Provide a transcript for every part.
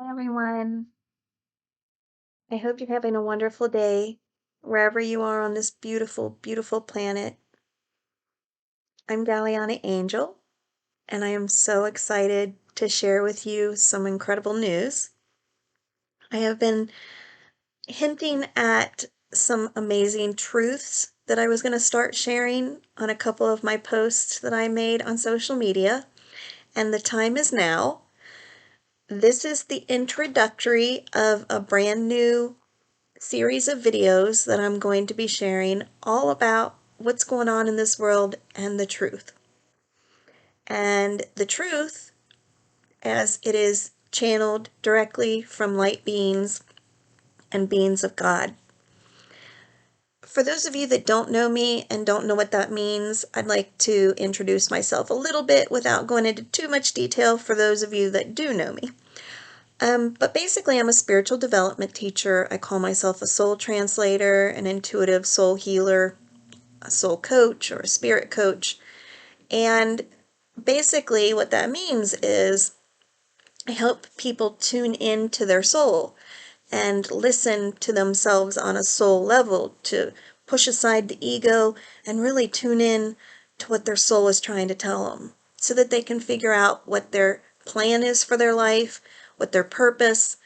Hi, everyone. I hope you're having a wonderful day wherever you are on this beautiful, beautiful planet. I'm Galianna Angel, and I am so excited to share with you some incredible news. I have been hinting at some amazing truths that I was going to start sharing on a couple of my posts that I made on social media, and the time is now. This is the introductory of a brand new series of videos that I'm going to be sharing all about what's going on in this world and the truth. And the truth, as it is channeled directly from light beings and beings of God. For those of you that don't know me and don't know what that means, I'd like to introduce myself a little bit without going into too much detail for those of you that do know me. But basically, I'm a spiritual development teacher. I call myself a soul translator, an intuitive soul healer, a soul coach, or a spirit coach. And basically, what that means is I help people tune into their soul and listen to themselves on a soul level, to push aside the ego and really tune in to what their soul is trying to tell them, so that they can figure out what their plan is for their life, what their purpose.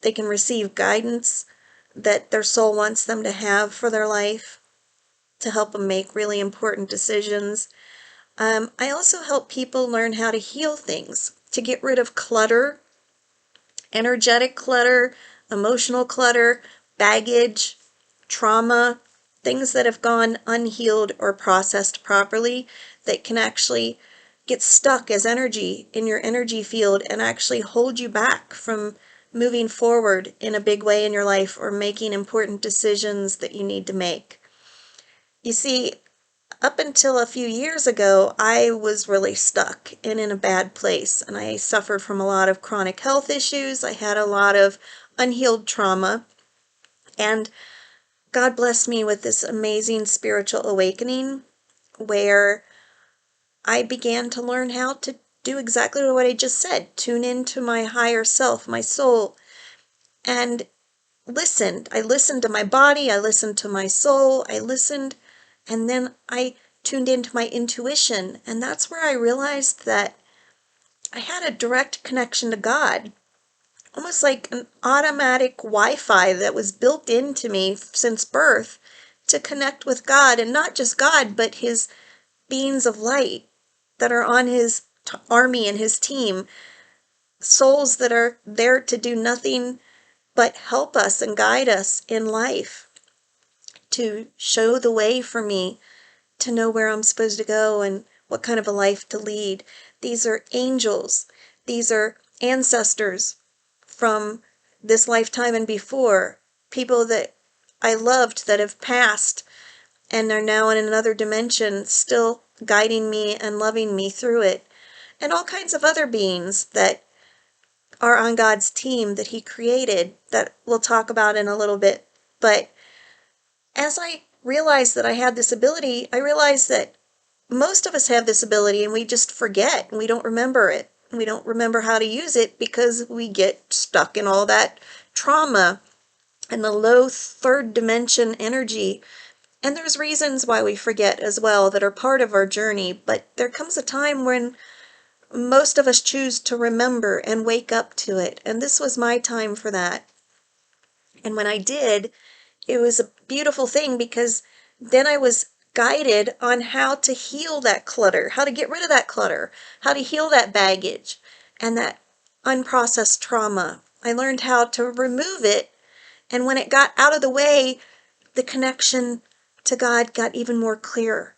They can receive guidance that their soul wants them to have for their life to help them make really important decisions. I also help people learn how to heal things, to get rid of clutter, energetic clutter, emotional clutter, baggage, trauma, things that have gone unhealed or processed properly that can actually get stuck as energy in your energy field and actually hold you back from moving forward in a big way in your life or making important decisions that you need to make. You see, up until a few years ago, I was really stuck and in a bad place, and I suffered from a lot of chronic health issues. I had a lot of unhealed trauma, and God blessed me with this amazing spiritual awakening where I began to learn how to do exactly what I just said, tune into my higher self, my soul, and listened. I listened to my body, I listened to my soul, I listened, and then I tuned into my intuition. And that's where I realized that I had a direct connection to God, almost like an automatic Wi-Fi that was built into me since birth to connect with God, and not just God, but his beings of light that are on his army and his team, souls that are there to do nothing but help us and guide us in life, to show the way for me to know where I'm supposed to go and what kind of a life to lead. These are angels. These are ancestors from this lifetime and before, people that I loved that have passed and are now in another dimension, still guiding me and loving me through it. And all kinds of other beings that are on God's team that he created that we'll talk about in a little bit. But as I realized that I had this ability, I realized that most of us have this ability and we just forget and we don't remember it. We don't remember how to use it because we get stuck in all that trauma and the low third dimension energy. And there's reasons why we forget as well that are part of our journey, but there comes a time when most of us choose to remember and wake up to it. And this was my time for that. And when I did, it was a beautiful thing because then I was guided on how to heal that clutter, how to get rid of that clutter, how to heal that baggage and that unprocessed trauma. I learned how to remove it. And when it got out of the way, the connection to God got even more clear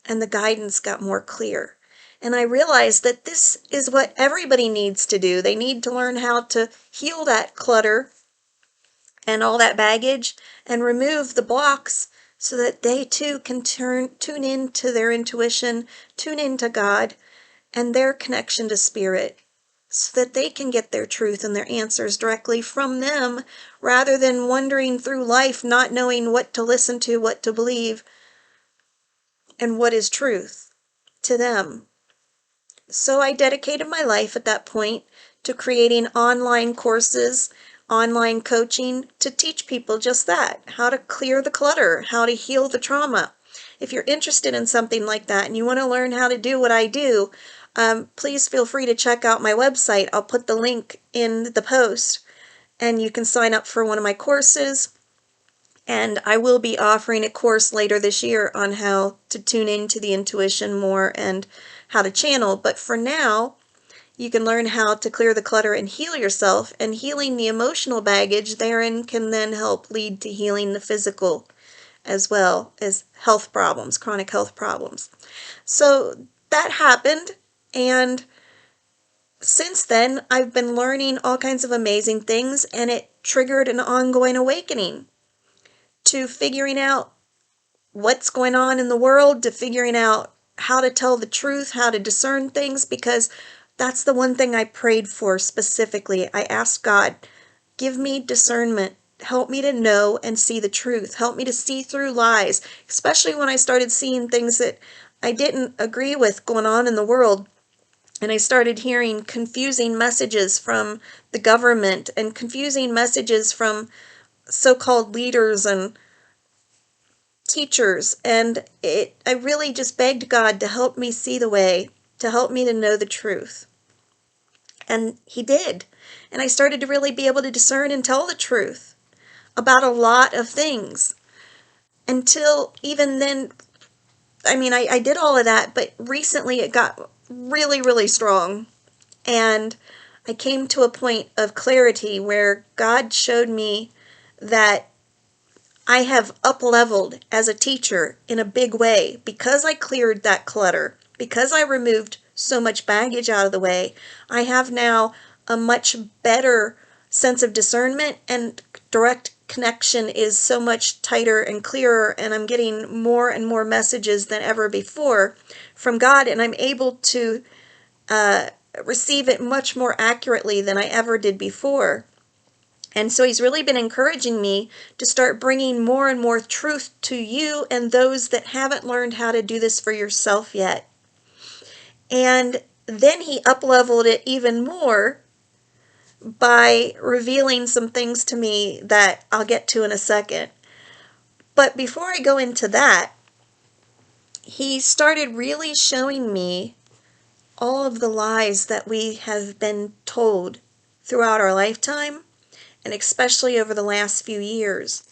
and the guidance got more clear. And I realized that this is what everybody needs to do. They need to learn how to heal that clutter and all that baggage and remove the blocks so that they too can tune into their intuition, tune into God and their connection to spirit, so that they can get their truth and their answers directly from them rather than wandering through life not knowing what to listen to, what to believe, and what is truth to them. So I dedicated my life at that point to creating online courses, online coaching to teach people just that, how to clear the clutter, how to heal the trauma. If you're interested in something like that and you want to learn how to do what I do, please feel free to check out my website. I'll put the link in the post and you can sign up for one of my courses. And I will be offering a course later this year on how to tune into the intuition more and how to channel. But for now, you can learn how to clear the clutter and heal yourself, and healing the emotional baggage therein can then help lead to healing the physical as well as health problems, chronic health problems. So that happened, and since then I've been learning all kinds of amazing things, and it triggered an ongoing awakening to figuring out what's going on in the world, to figuring out how to tell the truth, how to discern things, because that's the one thing I prayed for specifically. I asked God, give me discernment. Help me to know and see the truth. Help me to see through lies, especially when I started seeing things that I didn't agree with going on in the world. And I started hearing confusing messages from the government and confusing messages from so-called leaders and teachers, and I really just begged God to help me see the way, to help me to know the truth. And he did. And I started to really be able to discern and tell the truth about a lot of things. Until even then, I mean, I did all of that, but recently it got really, really strong. And I came to a point of clarity where God showed me that I have up-leveled as a teacher in a big way because I cleared that clutter, because I removed so much baggage out of the way. I have now a much better sense of discernment, and direct connection is so much tighter and clearer, and I'm getting more and more messages than ever before from God, and I'm able to receive it much more accurately than I ever did before. And so he's really been encouraging me to start bringing more and more truth to you and those that haven't learned how to do this for yourself yet. And then he up-leveled it even more by revealing some things to me that I'll get to in a second. But before I go into that, he started really showing me all of the lies that we have been told throughout our lifetime, and especially over the last few years.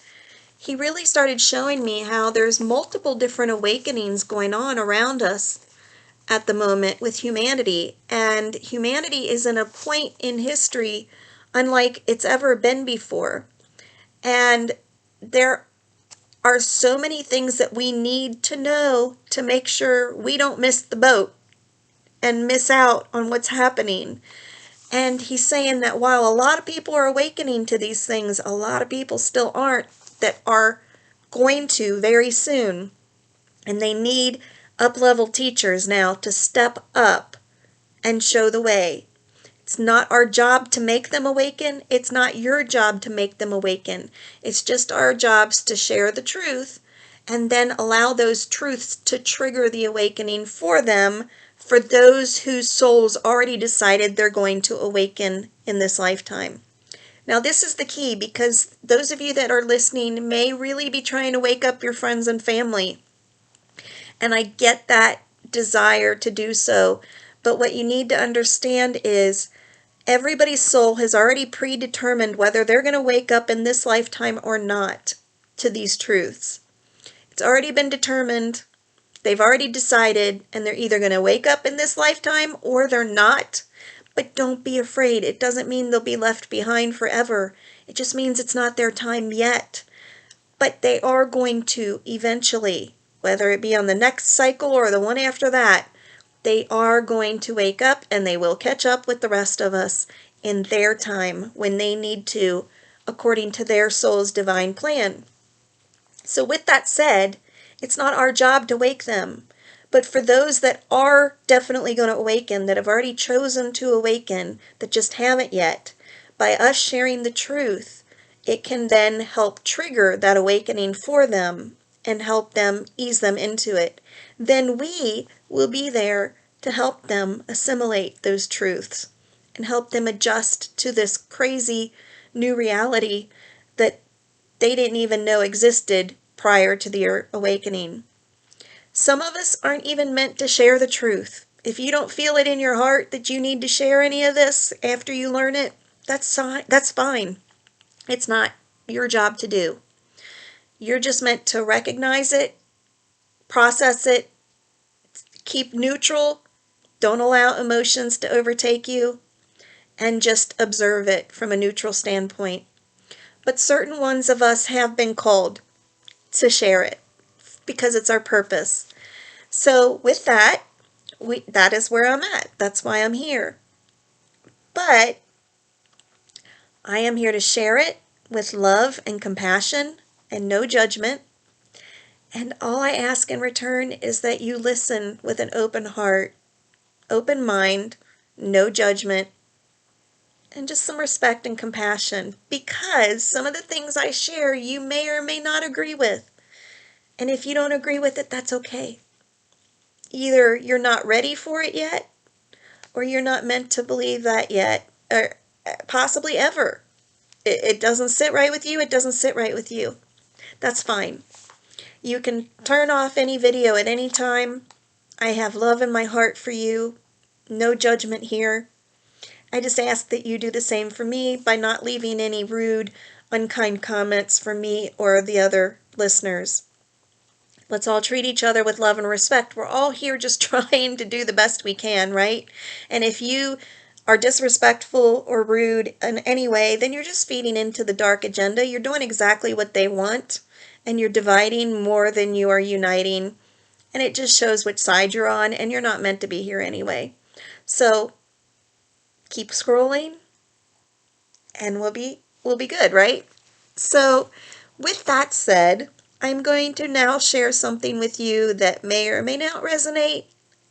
He really started showing me how there's multiple different awakenings going on around us at the moment with humanity. And humanity is in a point in history unlike it's ever been before. And there are so many things that we need to know to make sure we don't miss the boat and miss out on what's happening. And he's saying that while a lot of people are awakening to these things, a lot of people still aren't, that are going to very soon. And they need up-level teachers now to step up and show the way. It's not our job to make them awaken. It's not your job to make them awaken. It's just our jobs to share the truth and then allow those truths to trigger the awakening for them, for those whose souls already decided they're going to awaken in this lifetime. Now, this is the key, because those of you that are listening may really be trying to wake up your friends and family. And I get that desire to do so. But what you need to understand is everybody's soul has already predetermined whether they're going to wake up in this lifetime or not to these truths. It's already been determined. They've already decided, and they're either going to wake up in this lifetime or they're not. But don't be afraid. It doesn't mean they'll be left behind forever. It just means it's not their time yet. But they are going to eventually, whether it be on the next cycle or the one after that, they are going to wake up, and they will catch up with the rest of us in their time when they need to, according to their soul's divine plan. So with that said, it's not our job to wake them. But for those that are definitely going to awaken, that have already chosen to awaken, that just haven't yet, by us sharing the truth, it can then help trigger that awakening for them and help them ease them into it. Then we will be there to help them assimilate those truths and help them adjust to this crazy new reality that they didn't even know existed prior to their awakening. Some of us aren't even meant to share the truth. If you don't feel it in your heart that you need to share any of this after you learn it, that's fine. It's not your job to do. You're just meant to recognize it, process it, keep neutral, don't allow emotions to overtake you, and just observe it from a neutral standpoint. But certain ones of us have been called to share it because it's our purpose. So with that, that is where I'm at. That's why I'm here. But I am here to share it with love and compassion and no judgment. And all I ask in return is that you listen with an open heart, open mind, no judgment, and just some respect and compassion, because some of the things I share you may or may not agree with. And if you don't agree with it, that's okay. Either you're not ready for it yet, or you're not meant to believe that yet, or possibly ever. It doesn't sit right with you, it doesn't sit right with you. That's fine. You can turn off any video at any time. I have love in my heart for you. No judgment here. I just ask that you do the same for me by not leaving any rude, unkind comments for me or the other listeners. Let's all treat each other with love and respect. We're all here just trying to do the best we can, right? And if you are disrespectful or rude in any way, then you're just feeding into the dark agenda. You're doing exactly what they want, and you're dividing more than you are uniting. And it just shows which side you're on, and you're not meant to be here anyway. So keep scrolling, and we'll be good, right? So with that said, I'm going to now share something with you that may or may not resonate,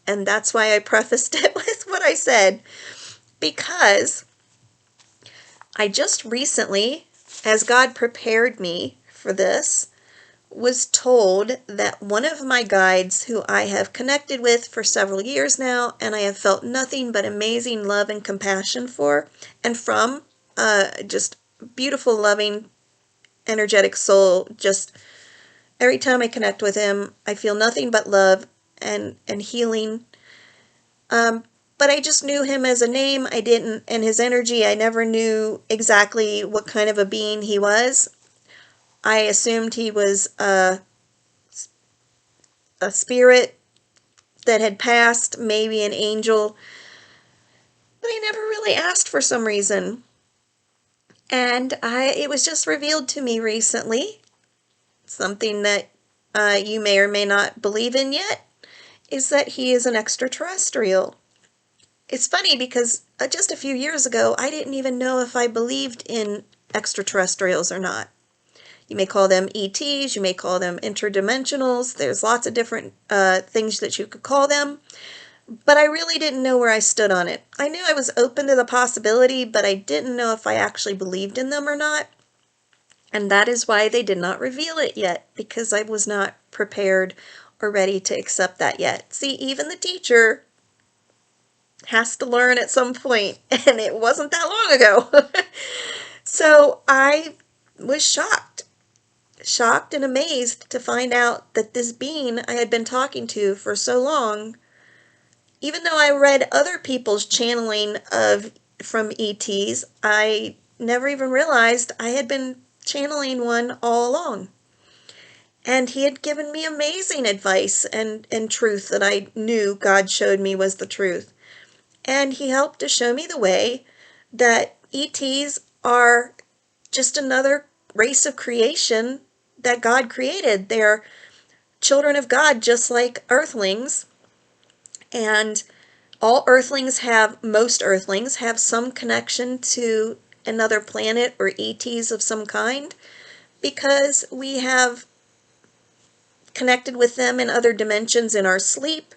and that's why I prefaced it with what I said, because I just recently, as God prepared me for this, was told that one of my guides, who I have connected with for several years now, and I have felt nothing but amazing love and compassion for, and from, just beautiful, loving, energetic soul. Just every time I connect with him, I feel nothing but love and healing. But I just knew him as a name. I didn't, and his energy, I never knew exactly what kind of a being he was. I assumed he was a spirit that had passed, maybe an angel, but I never really asked for some reason. And it was just revealed to me recently, something that you may or may not believe in yet, is that he is an extraterrestrial. It's funny because just a few years ago, I didn't even know if I believed in extraterrestrials or not. You may call them ETs, you may call them interdimensionals. There's lots of different things that you could call them. But I really didn't know where I stood on it. I knew I was open to the possibility, but I didn't know if I actually believed in them or not. And that is why they did not reveal it yet, because I was not prepared or ready to accept that yet. See, even the teacher has to learn at some point, and it wasn't that long ago. So I was shocked and amazed to find out that this being I had been talking to for so long, even though I read other people's channeling from ETs, I never even realized I had been channeling one all along. And he had given me amazing advice and truth that I knew God showed me was the truth. And he helped to show me the way that ETs are just another race of creation that God created. They're children of God, just like earthlings. And most earthlings have some connection to another planet or ETs of some kind, because we have connected with them in other dimensions in our sleep,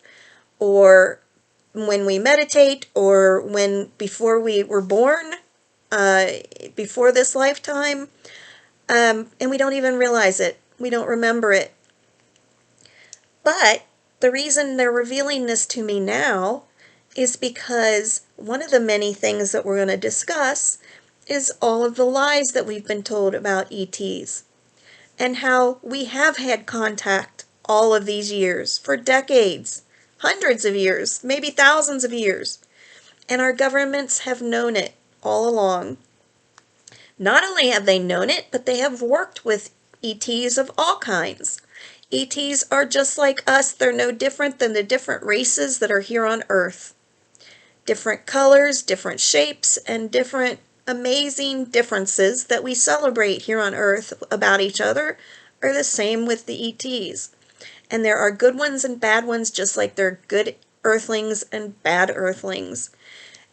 or when we meditate, or before we were born, before this lifetime, and we don't even realize it. We don't remember it. But the reason they're revealing this to me now is because one of the many things that we're going to discuss is all of the lies that we've been told about ETs and how we have had contact all of these years, for decades, hundreds of years, maybe thousands of years, and our governments have known it all along. Not only have they known it, but they have worked with ETs of all kinds. ETs are just like us. They're no different than the different races that are here on Earth. Different colors, different shapes, and different amazing differences that we celebrate here on Earth about each other are the same with the ETs. And there are good ones and bad ones, just like there are good Earthlings and bad Earthlings.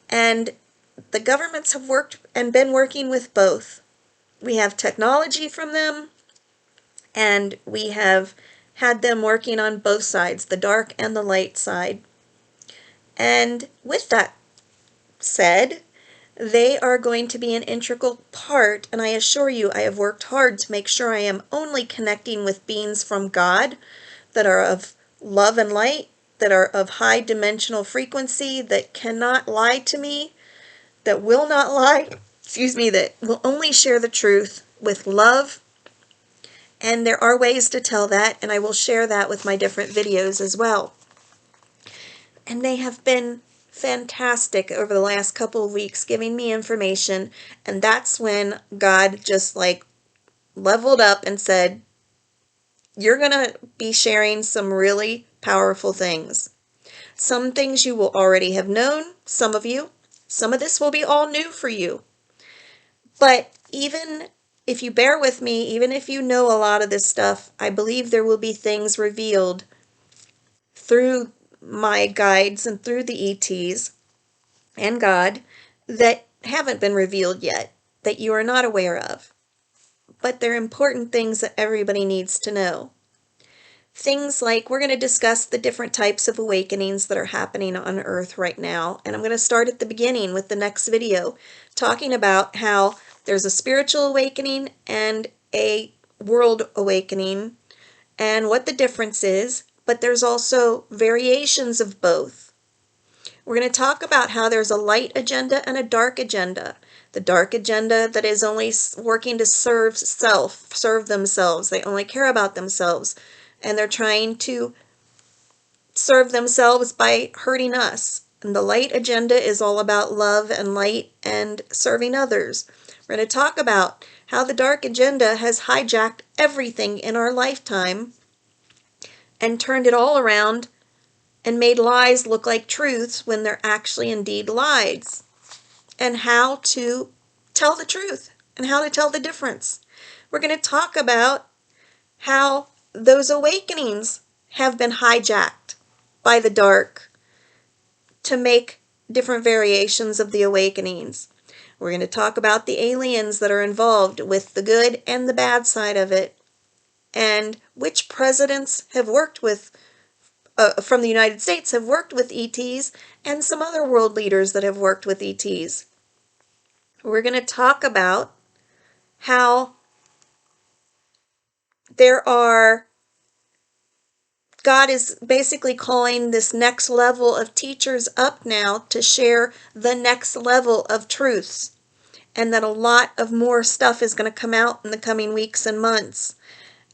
And the governments have worked and been working with both. We have technology from them, and we have had them working on both sides, the dark and the light side. And with that said, they are going to be an integral part, and I assure you I have worked hard to make sure I am only connecting with beings from God that are of love and light, that are of high dimensional frequency, that cannot lie to me, that will not lie, that will only share the truth with love. And there are ways to tell that, and I will share that with my different videos as well. And they have been fantastic over the last couple of weeks giving me information, and that's when God just leveled up and said, you're going to be sharing some really powerful things. Some things you will already have known, some of you. Some of this will be all new for you. But even if you bear with me, even if you know a lot of this stuff, I believe there will be things revealed through my guides and through the ETs and God that haven't been revealed yet, that you are not aware of. But they're important things that everybody needs to know. Things like, we're going to discuss the different types of awakenings that are happening on Earth right now. And I'm going to start at the beginning with the next video, talking about how there's a spiritual awakening and a world awakening and what the difference is, but there's also variations of both. We're going to talk about how there's a light agenda and a dark agenda. The dark agenda that is only working to serve themselves. They only care about themselves. And they're trying to serve themselves by hurting us. And the light agenda is all about love and light and serving others. We're going to talk about how the dark agenda has hijacked everything in our lifetime and turned it all around and made lies look like truths when they're actually indeed lies. And how to tell the truth and how to tell the difference. We're going to talk about how those awakenings have been hijacked by the dark to make different variations of the awakenings. We're going to talk about the aliens that are involved with the good and the bad side of it, and which presidents have worked with, from the United States, have worked with ETs, and some other world leaders that have worked with ETs. We're going to talk about how God is basically calling this next level of teachers up now to share the next level of truths. And that a lot of more stuff is going to come out in the coming weeks and months.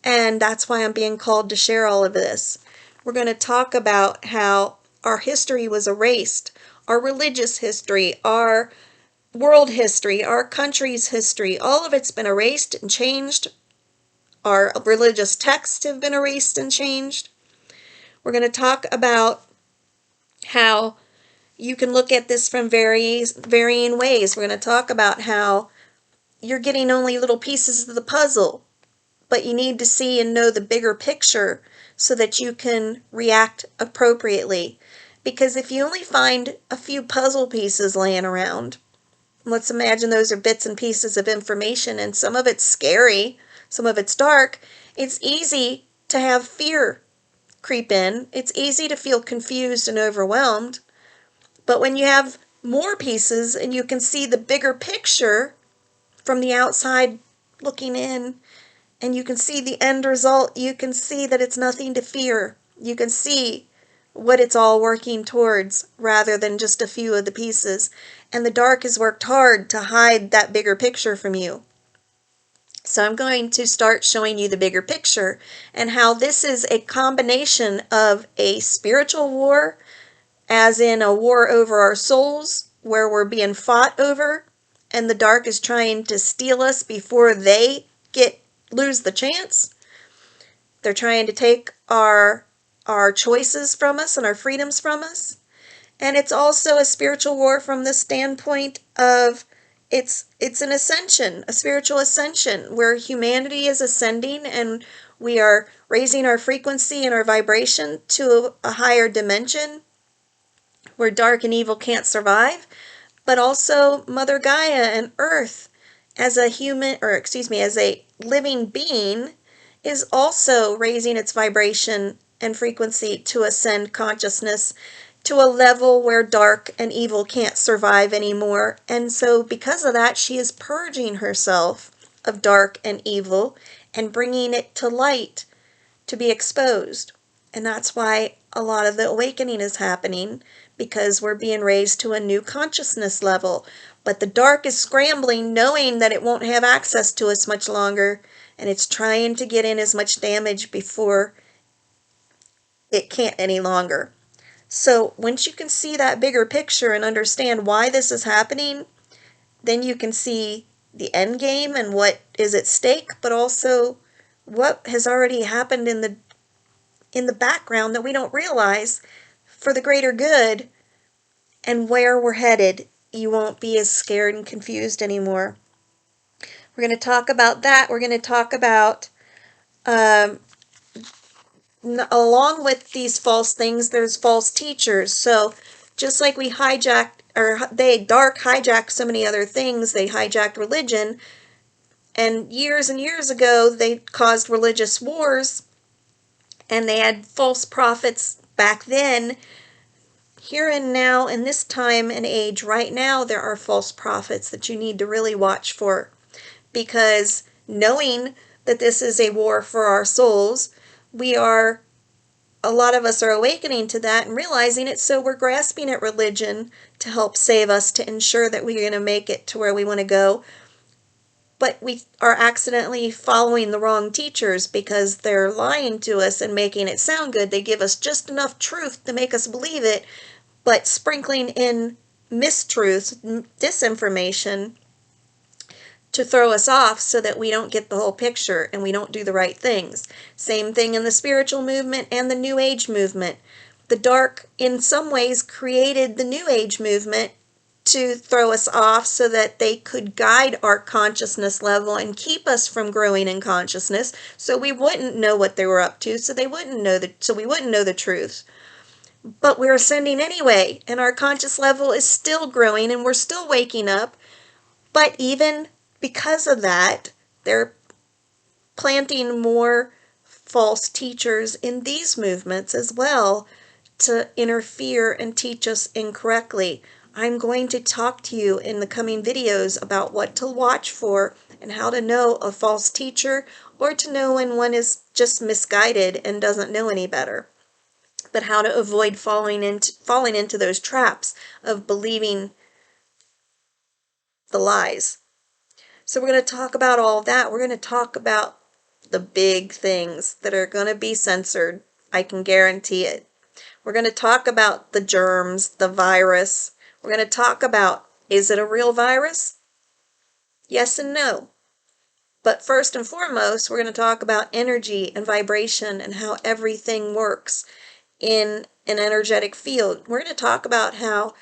And that's why I'm being called to share all of this. We're going to talk about how our history was erased. Our religious history, our world history, our country's history, all of it's been erased and changed. Our religious texts have been erased and changed. We're going to talk about how you can look at this from varying ways. We're going to talk about how you're getting only little pieces of the puzzle, but you need to see and know the bigger picture so that you can react appropriately. Because if you only find a few puzzle pieces laying around, let's imagine those are bits and pieces of information, and some of it's scary, some of it's dark, it's easy to have fear creep in. It's easy to feel confused and overwhelmed. But when you have more pieces and you can see the bigger picture from the outside looking in, and you can see the end result, you can see that it's nothing to fear. You can see what it's all working towards rather than just a few of the pieces. And the dark has worked hard to hide that bigger picture from you. So I'm going to start showing you the bigger picture and how this is a combination of a spiritual war, as in a war over our souls, where we're being fought over, and the dark is trying to steal us before they lose the chance. They're trying to take our choices from us and our freedoms from us. And it's also a spiritual war from the standpoint of it's an ascension, a spiritual ascension, where humanity is ascending and we are raising our frequency and our vibration to a higher dimension where dark and evil can't survive, but also Mother Gaia and Earth as a human, or excuse me, as a living being, is also raising its vibration and frequency to ascend consciousness to a level where dark and evil can't survive anymore. And so because of that, she is purging herself of dark and evil and bringing it to light to be exposed. And that's why a lot of the awakening is happening, because we're being raised to a new consciousness level. But the dark is scrambling, knowing that it won't have access to us much longer, and it's trying to get in as much damage before it can't any longer. So once you can see that bigger picture and understand why this is happening, then you can see the end game and what is at stake, but also what has already happened in the background that we don't realize for the greater good, and where we're headed. You won't be as scared and confused anymore. We're going to talk about that. We're going to talk about, along with these false things, there's false teachers. So just like we hijacked, or dark hijacked so many other things, they hijacked religion. And years ago, they caused religious wars, and they had false prophets back then. Here and now, in this time and age, right now, there are false prophets that you need to really watch for. Because knowing that this is a war for our souls, a lot of us are awakening to that and realizing it, so we're grasping at religion to help save us, to ensure that we're going to make it to where we want to go. But we are accidentally following the wrong teachers because they're lying to us and making it sound good. They give us just enough truth to make us believe it, but sprinkling in mistruths, disinformation, to throw us off so that we don't get the whole picture and we don't do the right things. Same thing in the spiritual movement and the New Age movement. The dark, in some ways, created the New Age movement to throw us off so that they could guide our consciousness level and keep us from growing in consciousness, so we wouldn't know what they were up to, so we wouldn't know the truth. But we're ascending anyway, and our conscious level is still growing, and we're still waking up. But even because of that, they're planting more false teachers in these movements as well to interfere and teach us incorrectly. I'm going to talk to you in the coming videos about what to watch for and how to know a false teacher, or to know when one is just misguided and doesn't know any better. But how to avoid falling into those traps of believing the lies. So we're going to talk about all that. We're going to talk about the big things that are going to be censored. I can guarantee it. We're going to talk about the germs, the virus. We're going to talk about, is it a real virus? Yes and no. But first and foremost, we're going to talk about energy and vibration and how everything works in an energetic field. We're going to talk about how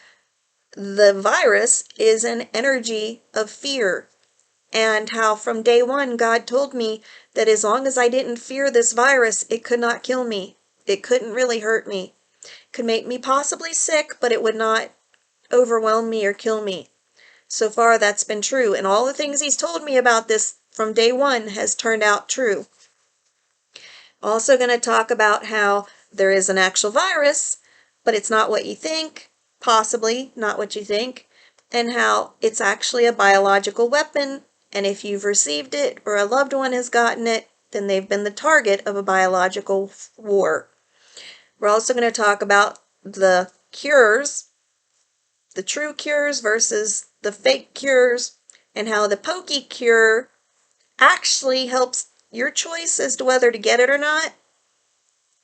the virus is an energy of fear, and how from day one God told me that as long as I didn't fear this virus, it could not kill me. It couldn't really hurt me. It could make me possibly sick, but it would not overwhelm me or kill me. So far that's been true, and all the things he's told me about this from day one has turned out true. Also going to talk about how there is an actual virus, but it's not what you think, possibly not what you think, and how it's actually a biological weapon, and if you've received it or a loved one has gotten it, then they've been the target of a biological war. We're also going to talk about the cures, the true cures versus the fake cures, and how the pokey cure actually helps. Your choice as to whether to get it or not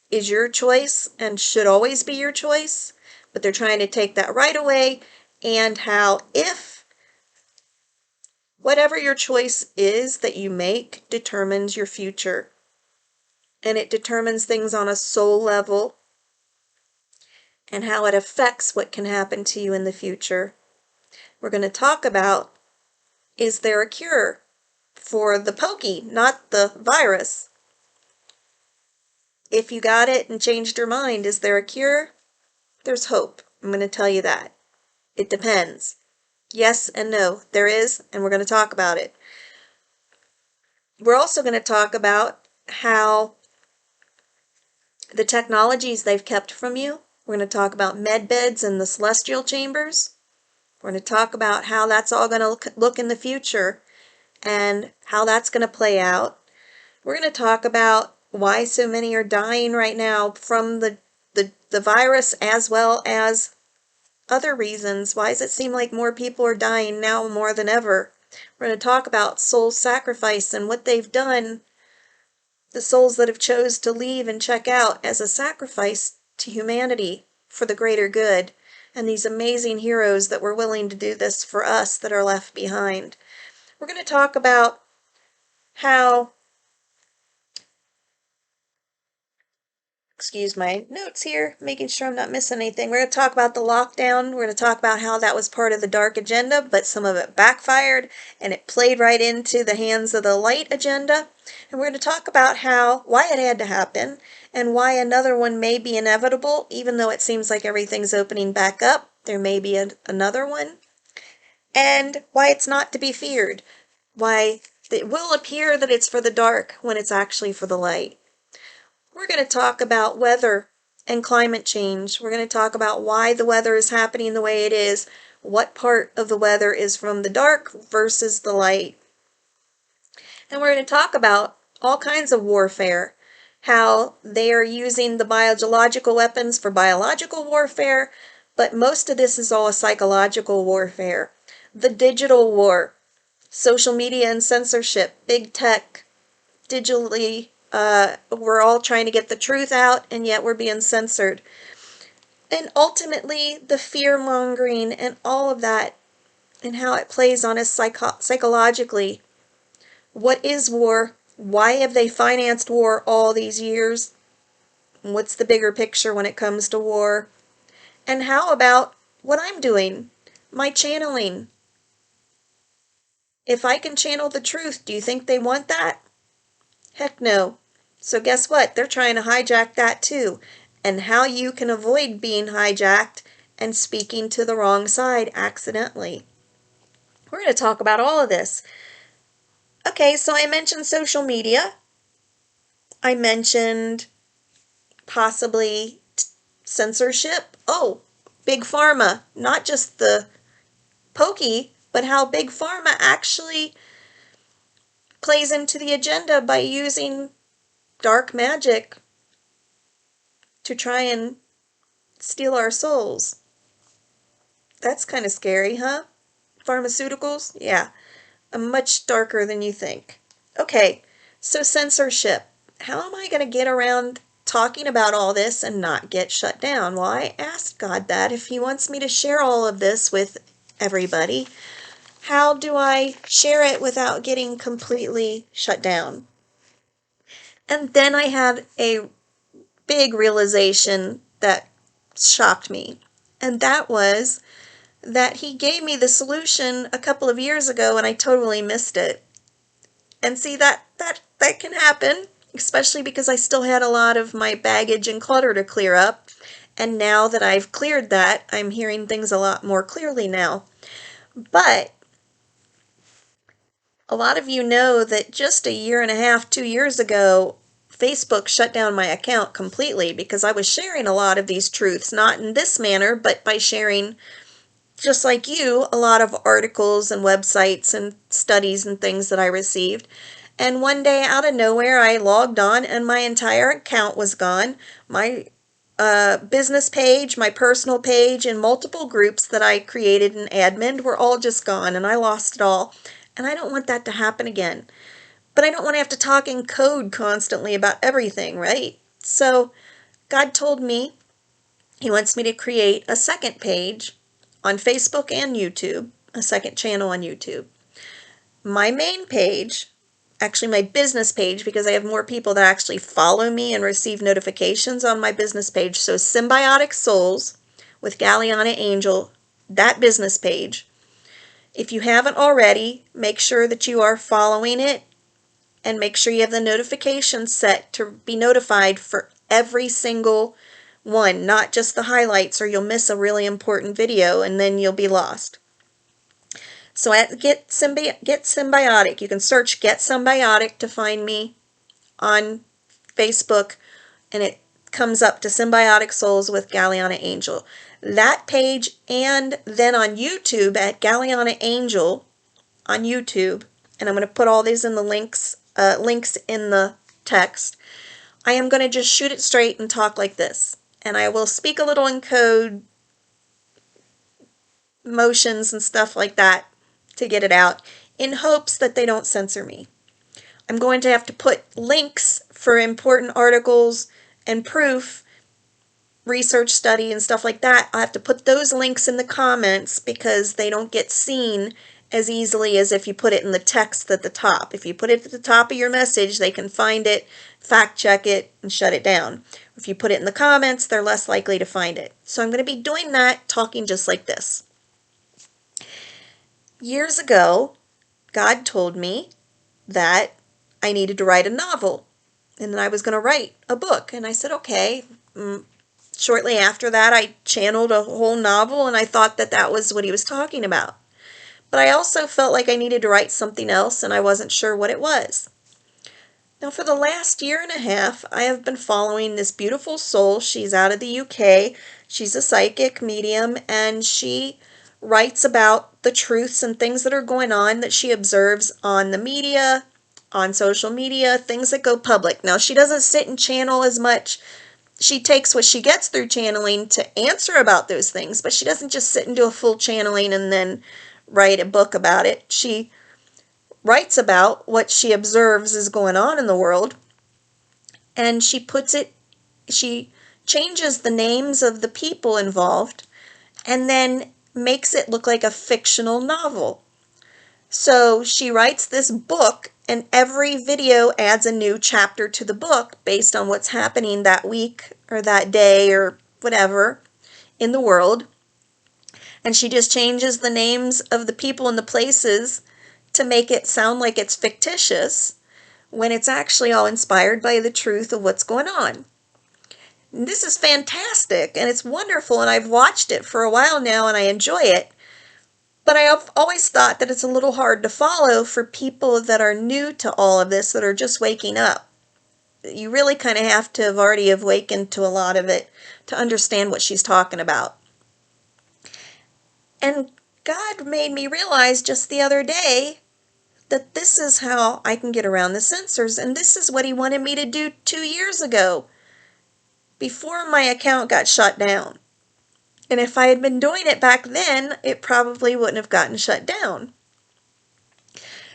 is your choice and should always be your choice, but they're trying to take that right away, and how if whatever your choice is that you make determines your future, and it determines things on a soul level, and how it affects what can happen to you in the future. We're going to talk about, is there a cure for the pokey, not the virus? If you got it and changed your mind, is there a cure? There's hope. I'm going to tell you that. It depends. Yes and no. There is, and we're going to talk about it. We're also going to talk about how the technologies they've kept from you. We're going to talk about med beds and the celestial chambers. We're going to talk about how that's all going to look in the future and how that's going to play out. We're going to talk about why so many are dying right now from the virus, as well as other reasons. Why does it seem like more people are dying now more than ever? We're going to talk about soul sacrifice and what they've done, the souls that have chose to leave and check out as a sacrifice to humanity for the greater good, and these amazing heroes that were willing to do this for us that are left behind. We're going to talk about how, excuse my notes here, making sure I'm not missing anything. We're going to talk about the lockdown. We're going to talk about how that was part of the dark agenda, but some of it backfired and it played right into the hands of the light agenda. And we're going to talk about why it had to happen and why another one may be inevitable, even though it seems like everything's opening back up. There may be another one. And why it's not to be feared. Why it will appear that it's for the dark when it's actually for the light. We're going to talk about weather and climate change. We're going to talk about why the weather is happening the way it is, what part of the weather is from the dark versus the light. And we're going to talk about all kinds of warfare, how they are using the biological weapons for biological warfare, but most of this is all a psychological warfare. The digital war, social media and censorship, big tech, digitally, we're all trying to get the truth out, and yet we're being censored. And ultimately, the fear-mongering and all of that, and how it plays on us psychologically. What is war? Why have they financed war all these years? What's the bigger picture when it comes to war? And how about what I'm doing? My channeling. If I can channel the truth, do you think they want that? Heck no. So guess what? They're trying to hijack that too. And how you can avoid being hijacked and speaking to the wrong side accidentally. We're going to talk about all of this. Okay, so I mentioned social media. I mentioned possibly censorship. Oh, Big Pharma. Not just the pokey, but how Big Pharma actually plays into the agenda by using dark magic to try and steal our souls. That's kind of scary, huh? Pharmaceuticals? Yeah, much darker than you think. Okay, so censorship. How am I going to get around talking about all this and not get shut down? Well, I asked God that if He wants me to share all of this with everybody. How do I share it without getting completely shut down? And then I had a big realization that shocked me. And that was that He gave me the solution a couple of years ago and I totally missed it. And see, that can happen, especially because I still had a lot of my baggage and clutter to clear up. And now that I've cleared that, I'm hearing things a lot more clearly now. But a lot of you know that just a year and a half, 2 years ago, Facebook shut down my account completely because I was sharing a lot of these truths, not in this manner, but by sharing, just like you, a lot of articles and websites and studies and things that I received. And one day out of nowhere, I logged on and my entire account was gone. My business page, my personal page, and multiple groups that I created and admin were all just gone, and I lost it all. And I don't want that to happen again. But I don't want to have to talk in code constantly about everything, right? So God told me He wants me to create a second page on Facebook and YouTube, a second channel on YouTube. My main page, actually my business page, because I have more people that actually follow me and receive notifications on my business page. So Symbiotic Souls with Galianna Angel, that business page. If you haven't already, make sure that you are following it and make sure you have the notifications set to be notified for every single one, not just the highlights, or you'll miss a really important video and then you'll be lost. So at Get Symbiotic, you can search Get Symbiotic to find me on Facebook, and it comes up to Symbiotic Souls with Galianna Angel. That page, and then on YouTube at Galianna Angel on YouTube, and I'm going to put all these in the links in the text. I am going to just shoot it straight and talk like this, and I will speak a little in code, motions and stuff like that to get it out, in hopes that they don't censor me. I'm going to have to put links for important articles and proof, research study and stuff like that. I have to put those links in the comments because they don't get seen as easily as if you put it in the text at the top. If you put it at the top of your message, they can find it, fact check it, and shut it down. If you put it in the comments, they're less likely to find it. So I'm going to be doing that, talking just like this. Years ago, God told me that I needed to write a novel, and then I was going to write a book. And I said, okay. Shortly after that, I channeled a whole novel, and I thought that that was what he was talking about. But I also felt like I needed to write something else, and I wasn't sure what it was. Now, for the last year and a half, I have been following this beautiful soul. She's out of the UK. She's a psychic medium, and she writes about the truths and things that are going on that she observes on the media, on social media, things that go public. Now, she doesn't sit and channel as much. She takes what she gets through channeling to answer about those things, but she doesn't just sit and do a full channeling and then write a book about it. She writes about what she observes is going on in the world, and she changes the names of the people involved and then makes it look like a fictional novel. So she writes this book, and every video adds a new chapter to the book based on what's happening that week or that day or whatever in the world. And she just changes the names of the people and the places to make it sound like it's fictitious when it's actually all inspired by the truth of what's going on. And this is fantastic, and it's wonderful, and I've watched it for a while now, and I enjoy it. But I've always thought that it's a little hard to follow for people that are new to all of this, that are just waking up. You really kind of have to have already awakened to a lot of it to understand what she's talking about. And God made me realize just the other day that this is how I can get around the censors, and this is what he wanted me to do 2 years ago, before my account got shut down. And if I had been doing it back then, it probably wouldn't have gotten shut down.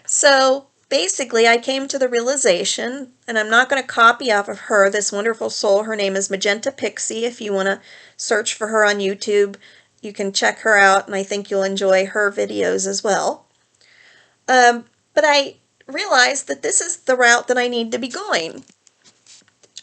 So basically, I came to the realization, and I'm not going to copy off of her, this wonderful soul. Her name is Magenta Pixie. If you want to search for her on YouTube, you can check her out, and I think you'll enjoy her videos as well. But I realized that this is the route that I need to be going.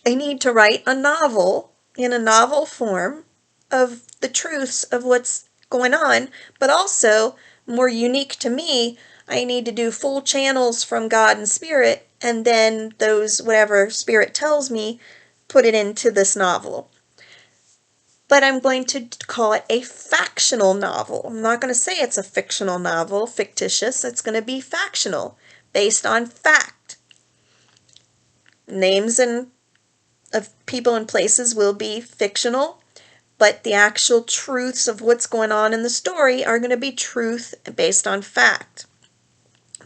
I need to write a novel in a novel form of the truths of what's going on, but also, more unique to me, I need to do full channels from God and Spirit, and then those, whatever Spirit tells me, put it into this novel. But I'm going to call it a factional novel. I'm not going to say it's a fictional novel, fictitious. It's going to be factional, based on fact. Names of people and places will be fictional, but the actual truths of what's going on in the story are going to be truth based on fact.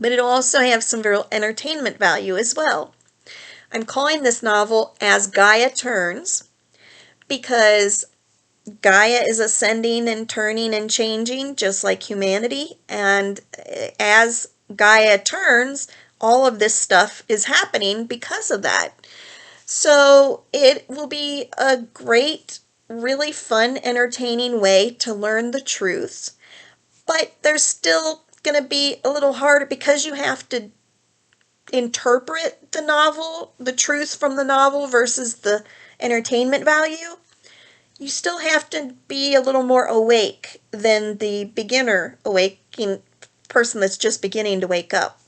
But it'll also have some real entertainment value as well. I'm calling this novel As Gaia Turns, because Gaia is ascending and turning and changing just like humanity. And as Gaia turns, all of this stuff is happening because of that. So it will be a great, really fun, entertaining way to learn the truth. But there's still going to be a little harder because you have to interpret the novel, the truth from the novel versus the entertainment value. You still have to be a little more awake than the beginner awakening person that's just beginning to wake up.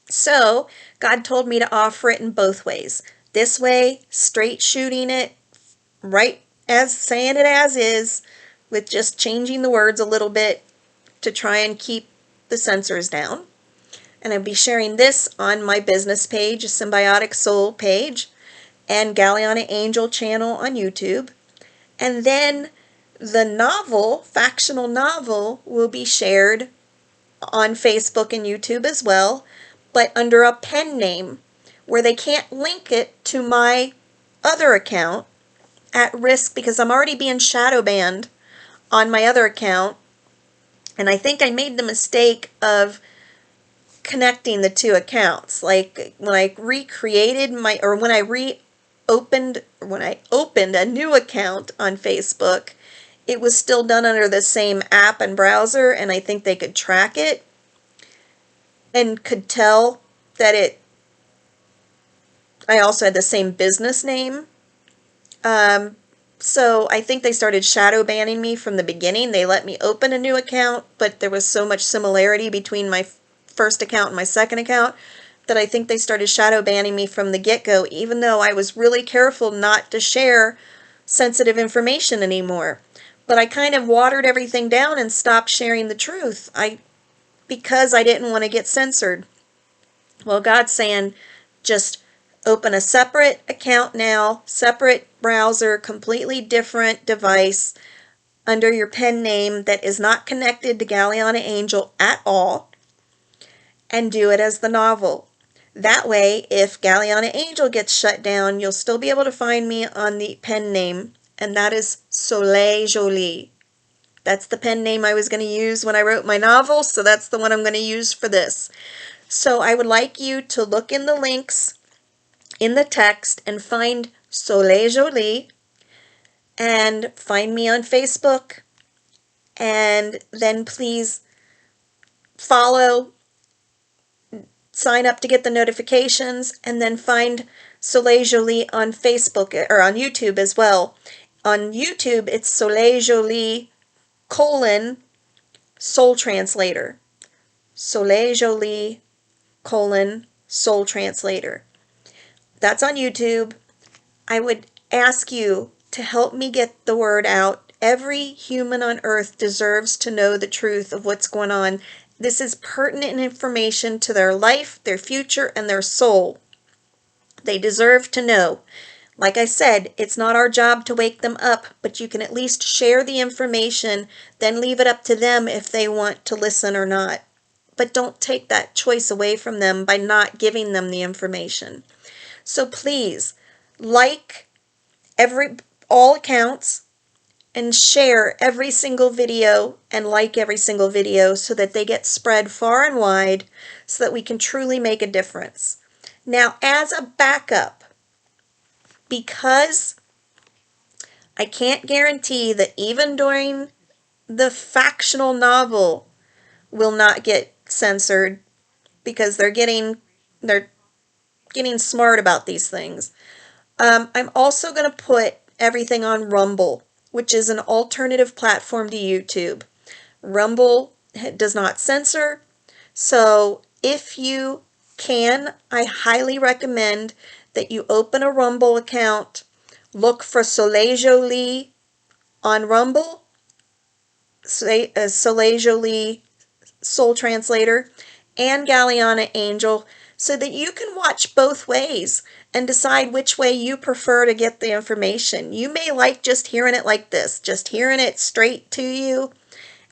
So God told me to offer it in both ways. This way, straight shooting it, right as saying it as is, with just changing the words a little bit to try and keep the censors down. And I'll be sharing this on my business page, Symbiotic Soul page, and Galianna Angel channel on YouTube. And then the novel, Factional novel, will be shared on Facebook and YouTube as well, but under a pen name where they can't link it to my other account at risk because I'm already being shadow banned on my other account. And I think I made the mistake of connecting the two accounts. Like when I recreated my, or when I opened a new account on Facebook, it was still done under the same app and browser, and I think they could track it and could tell that I also had the same business name. So I think they started shadow banning me from the beginning. They let me open a new account, but there was so much similarity between my first account and my second account that I think they started shadow banning me from the get-go, even though I was really careful not to share sensitive information anymore. But I kind of watered everything down and stopped sharing the truth because I didn't want to get censored. Well, God's saying, just open a separate account now, separate browser, completely different device under your pen name that is not connected to Galianna Angel at all, and do it as the novel. That way, if Galianna Angel gets shut down, you'll still be able to find me on the pen name, and that is Soleil Jolie. That's the pen name I was going to use when I wrote my novel, so that's the one I'm going to use for this. So I would like you to look in the links in the text and find Soleil Jolie, and find me on Facebook, and then please follow, sign up to get the notifications, and then find Soleil Jolie on Facebook or on YouTube as well. On YouTube, it's Soleil Jolie : Soul Translator. Soleil Jolie : Soul Translator. That's on YouTube. I would ask you to help me get the word out. Every human on earth deserves to know the truth of what's going on. This is pertinent information to their life, their future, and their soul. They deserve to know. Like I said, it's not our job to wake them up, but you can at least share the information, then leave it up to them if they want to listen or not. But don't take that choice away from them by not giving them the information. So please, like all accounts, and share every single video and like every single video so that they get spread far and wide so that we can truly make a difference. Now, as a backup, because I can't guarantee that even during the factional novel will not get censored because they're getting smart about these things. I'm also going to put everything on Rumble, which is an alternative platform to YouTube. Rumble does not censor, so if you can, I highly recommend that you open a Rumble account, look for Soleil Jolie on Rumble, Soleil Jolie Soul Translator, and Galianna Angel, so that you can watch both ways and decide which way you prefer to get the information. You may like just hearing it like this, just hearing it straight to you,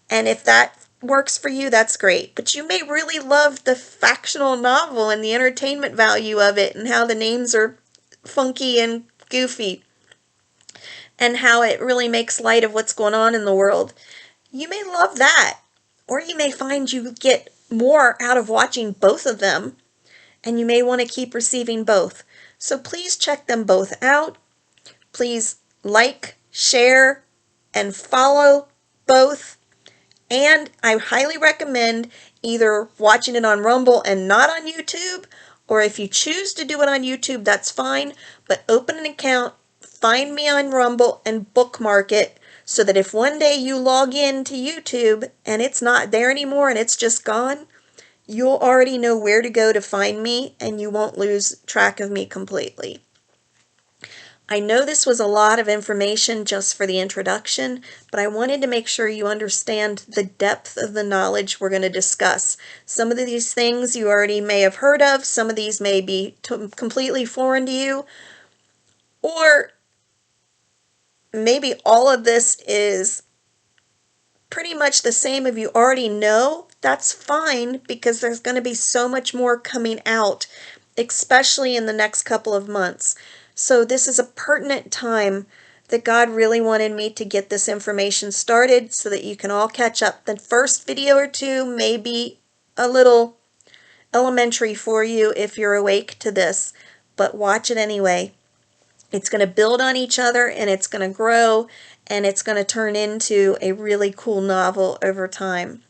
and if that works for you, that's great. But you may really love the factional novel and the entertainment value of it and how the names are funky and goofy. and how it really makes light of what's going on in the world. You may love that, or you may find you get more out of watching both of them, and you may want to keep receiving both. So please check them both out. Please like, share, and follow both. And I highly recommend either watching it on Rumble and not on YouTube, or if you choose to do it on YouTube, that's fine, but open an account, find me on Rumble, and bookmark it so that if one day you log in to YouTube and it's not there anymore and it's just gone, you'll already know where to go to find me and you won't lose track of me completely. I know this was a lot of information just for the introduction, but I wanted to make sure you understand the depth of the knowledge we're going to discuss. Some of these things you already may have heard of, some of these may be completely foreign to you, or maybe all of this is pretty much the same if you already know. That's fine, because there's going to be so much more coming out, especially in the next couple of months. So this is a pertinent time that God really wanted me to get this information started so that you can all catch up. The first video or two may be a little elementary for you if you're awake to this, but watch it anyway. It's going to build on each other, and it's going to grow, and it's going to turn into a really cool novel over time.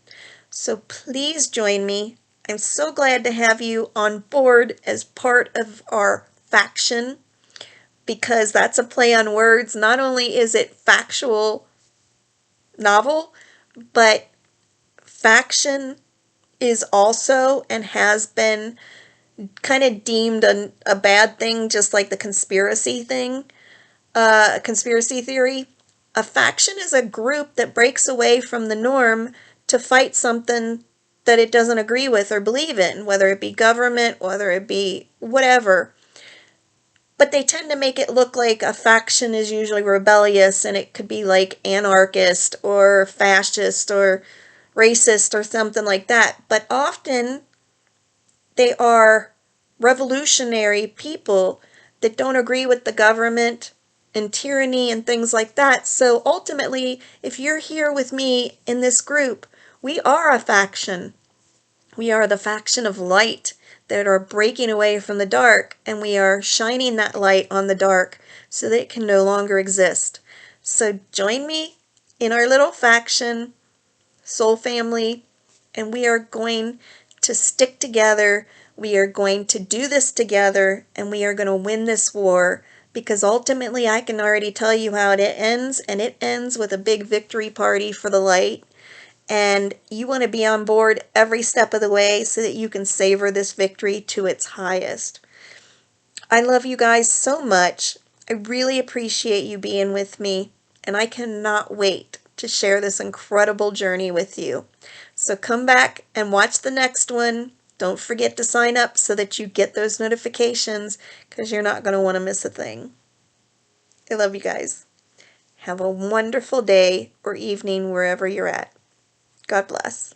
So please join me. I'm so glad to have you on board as part of our faction, because that's a play on words. Not only is it factual novel, but faction is also and has been kind of deemed a bad thing, just like the conspiracy thing, conspiracy theory. A faction is a group that breaks away from the norm to fight something that it doesn't agree with or believe in, whether it be government, whether it be whatever. But they tend to make it look like a faction is usually rebellious, and it could be like anarchist or fascist or racist or something like that. But often they are revolutionary people that don't agree with the government and tyranny and things like that. So ultimately, if you're here with me in this group, we are a faction. We are the faction of light that are breaking away from the dark, and we are shining that light on the dark so that it can no longer exist. So join me in our little faction, soul family, and we are going to stick together. We are going to do this together, and we are going to win this war, because ultimately I can already tell you how it ends, and it ends with a big victory party for the light. And you want to be on board every step of the way so that you can savor this victory to its highest. I love you guys so much. I really appreciate you being with me, and I cannot wait to share this incredible journey with you. So come back and watch the next one. Don't forget to sign up so that you get those notifications, because you're not going to want to miss a thing. I love you guys. Have a wonderful day or evening wherever you're at. God bless.